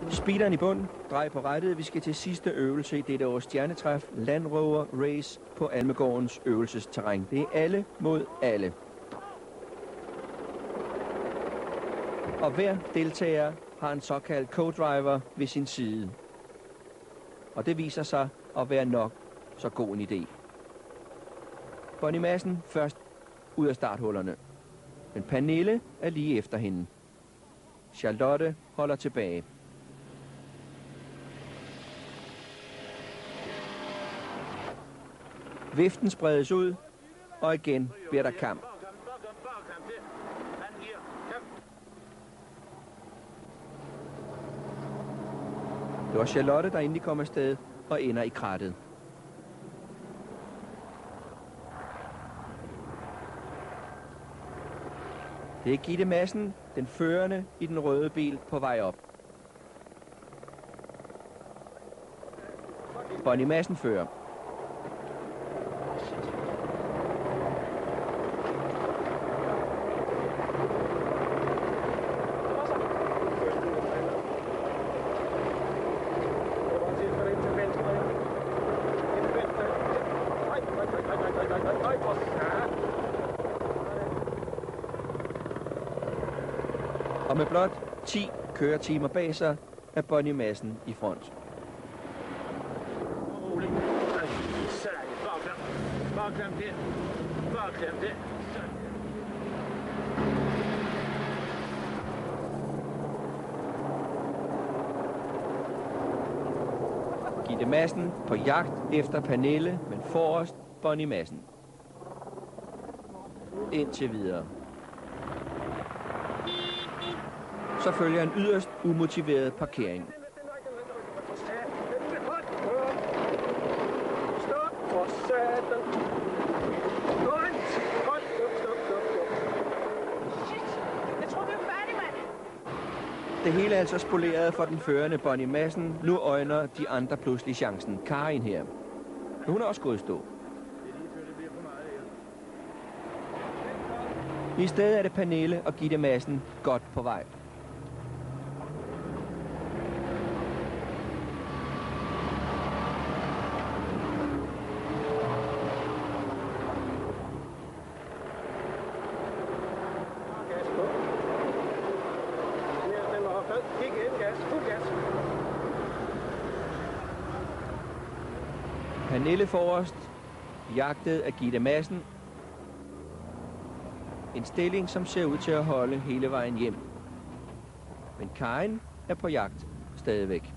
Speederen i bund, drej på rettet. Vi skal til sidste øvelse i dette års stjernetræf, Land Rover Race på Almegårdens øvelsesterræn. Det er alle mod alle. Og hver deltager har en såkaldt co-driver ved sin side. Og det viser sig at være nok så god en idé. Bonnie Madsen først ud af starthullerne. Men Pernille er lige efter hende. Charlotte holder tilbage. Viften spredes ud, og igen bliver der kamp. Det var Charlotte, der endelig kom afsted og ender i krattet. Det er Gitte Madsen, den førende i den røde bil, på vej op. Bonnie Madsen fører. Og med blot 10 køretimer bag sig er Bonnie Madsen i front. Gitte Madsen på jagt efter Pernille, men forrest Bonnie Madsen. Indtil videre. Så følger en yderst umotiveret parkering. Det hele er altså spoleret for den førende Bonnie Madsen. Nu øjner de andre pludselig chancen. Karin her. Men hun er også gået i stå. I stedet er det Pernille og Gitte Madsen godt på vej. Pernille forrest, jagtet af Gitte Madsen. En stilling, som ser ud til at holde hele vejen hjem. Men Karin er på jagt stadigvæk.